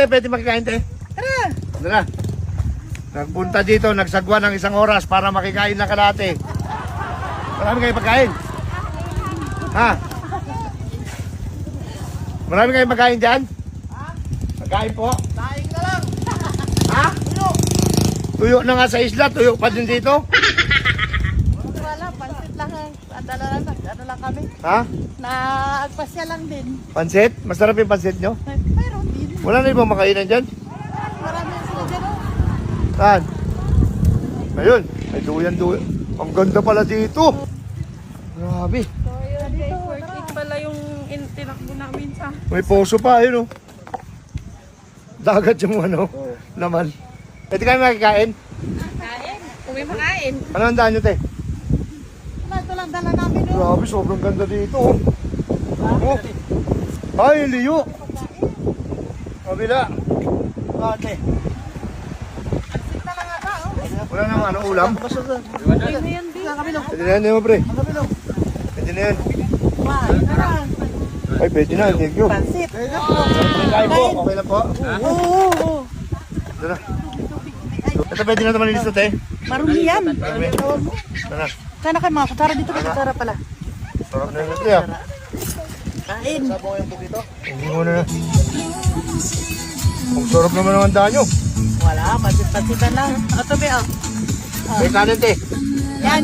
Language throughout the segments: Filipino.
te, pwede makikain te. Tara. Tara. Nagpunta dito, nagsagwa ng 1 oras para makikain na kalate. Marami kayo pagkain? Ha? Marami kayo pagkain dyan? Pagkain po? Kain ka lang. Ha? Tuyo na nga sa isla, tuyo pa din dito. Wala, pansit lang. Ano lang kami. Ha? Nagpasya lang din. Pansit? Masarap yung pansit nyo? Mayroon din. Wala na ibang makainan dyan? Marami sila dyan. Oh. Saan? Ayun, may duyan. Ang ganda pala dito. Grabe. So, yun guys, worth it pala yung tinakbo namin sa... May poso pa, ayun oh. Dagat yung ano, naman. Pwede kayo makikain? Kain. Kung may makain. Ano ang daan nyo, te? Ito lang dala namin. Oh. Grabe, sobrang ganda dito oh. Oh. Ay, liyo. Kabila. Ate. Pansit na lang ata. Oh. Wala nang ano, ulam? Ay, na yan din. Kami lang. Pwede na yan, di mo, pre. Kami lang. Pwede na yan. Kain na lang. Ay, pwede na, thank you. Pansit. Kain po, okay lang po. Oo. Tara. Ito pwede na naman nilisto, te. Marumi yan. Tara. Sana kayo mga kutsara dito. May kutsara pala. Sarap na yun, te ah. Kain. Hindi mo na. Ang sarap naman ang handa nyo. Wala, pansit-pansitan lang. Ito be, oh. May kanin, te. Yan.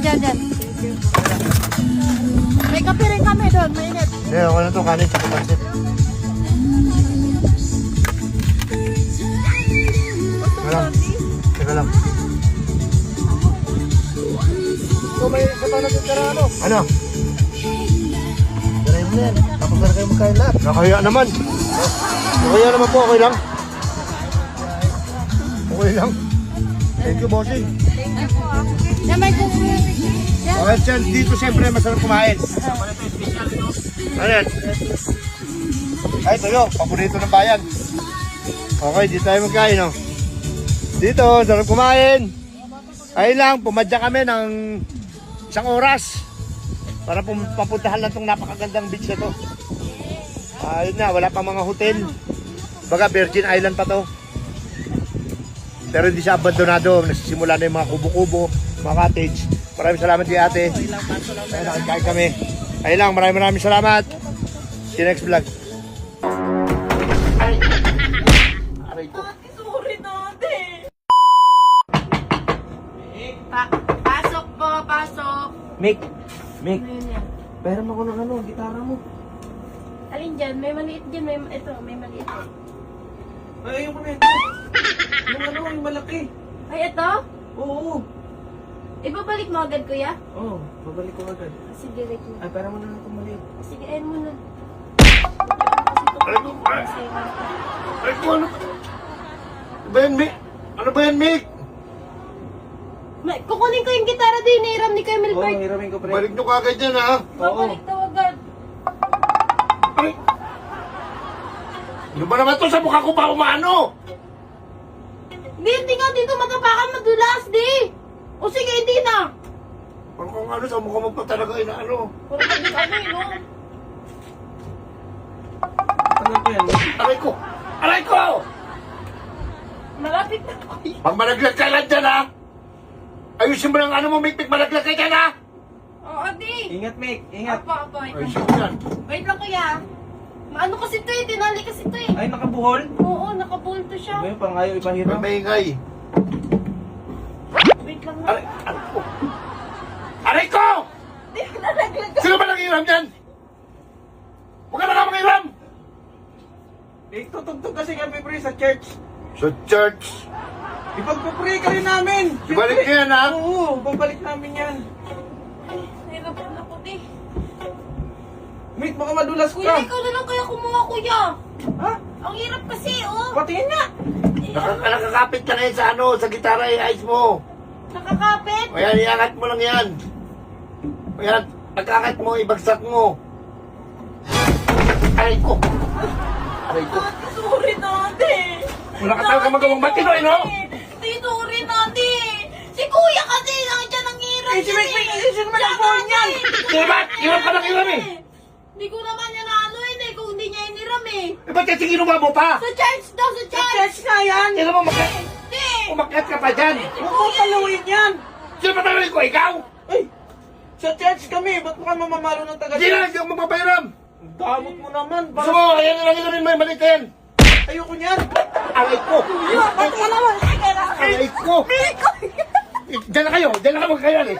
May kape rin kami doon, mainit. Hindi, okay na to, kanin sa pansit. Teka lang. So may isa pa natitira ano? Ano? Tirahin mo yan. Tapos na kayo magkain lahat. Nakaya naman. Nakaya naman po, okay lang. Okay lang. Thank you, bossing. Yan, may kukuha. Yan. Okay, Chan, dito siyempre masarap kumain. Ano yan? Ay, tuyo. Paborito ng bayan. Okay, dito tayo magkain, no? Dito, sarap kumain. Ay lang, pumadya kami ng 1 oras para papuntahan lang itong napakagandang beach na to. Ayun na, wala pang mga hotel. Baga, Virgin Island pa to. Pero hindi siya abandonado. Nasisimula na yung mga kubo-kubo, mga cottage. Maraming salamat kay ate. Ay, nakikain kami. Ayun lang, maraming salamat. See you next vlog. Aray ko. Sorry, Dante. Pasok po, pasok. Mick, Ano yun yan? pera mo ko ng ano, gitara mo. Alin dyan? May maliit dyan. May maliit. Ay, ayoko na ito. Yung ano, yung malaki. Ay, ito? Oo. Ibabalik mo agad, kuya? Oo, babalik ko agad. Sige, wait mo. Ay, pera mo na lang itong maliit. Sige, ayun mo na. Aray ko. Aray ko, ano? Ano ba yan, Mick? Ano ba yan, Mick? Kukunin ko yung gitara din. Hiram ni Kuya Oo, Milbert. hiramin ko, pre. Balik nyo kagad yan, ha? Babalik daw agad. Aray! Ano ba naman to sa mukha ko pa umano? Hindi nga dito matapakan madulas, di. O sige, hindi na. Parang kung ano, sa mukha mo pa talaga inaano. Parang ano no? Ano ko yan? Aray ko! Aray ko! Malapit na po. Pag malaglag ka lang dyan, ha? Ayusin mo lang ano mo, Mick, malaglag ka dyan, ha? Oo, di. Ingat, Mick, ingat. Apa, Ayusin mo yan. Wait lang, kuya. Maano kasi to eh, tinali kasi to eh. Ay, nakabuhol? Oo, nakabulto siya. Ano yun, pang ayaw May ipahiram? maingay. Wait lang na. Aray ko! Aray ko! Di, nalaglag ka. Sino ba nangiram dyan? Huwag ka na nga mangiram! Eh, tutugtog kasi kami, pre, sa church. Sa church. Ipagpapray ka rin namin. Ibalik niyo yan, ha? Oo, babalik namin yan. Ay, nahirapan ako, di. Mick, baka madulas Kuya, ka. ikaw na lang kaya kumuha, kuya. Ha? Ang hirap kasi, oh. Patingin nga. Nakakapit ka na yan sa ano, sa gitara, i-ice mo. Nakakapit. O yan, iangat mo lang yan. O yan, pagkakat mo, ibagsak mo. Aray ko! Aray ko! Sorry, Dante. Wala ka talaga magawang matino, eh, no? Di, sorry, Dante. Si kuya kasi, nandiyan ang hirap. Eh, si Mick, sino naman ang buhay niyan? Diba? Hirap ka ng hiram, eh. Hindi ko naman yan ano eh, kung hindi niya iniram eh. Eh, ba't kasi kinuha mo pa? Sa church daw, sa church. church nga yan! Sino mo umakyat ka pa dyan? Huwag mo paluin yan! Sino pa talaga ko? Ikaw? Ay! Sa church kami, ba't mukhang mamamalo ng taga Hindi na, hindi ako magpapairam. Damot mo naman! Gusto mo, ayan na lang yun may maliit na yan. Ayoko niyan! Alay ko. Ba't ka naman? Alay ko. Diyan na kayo magkayan eh.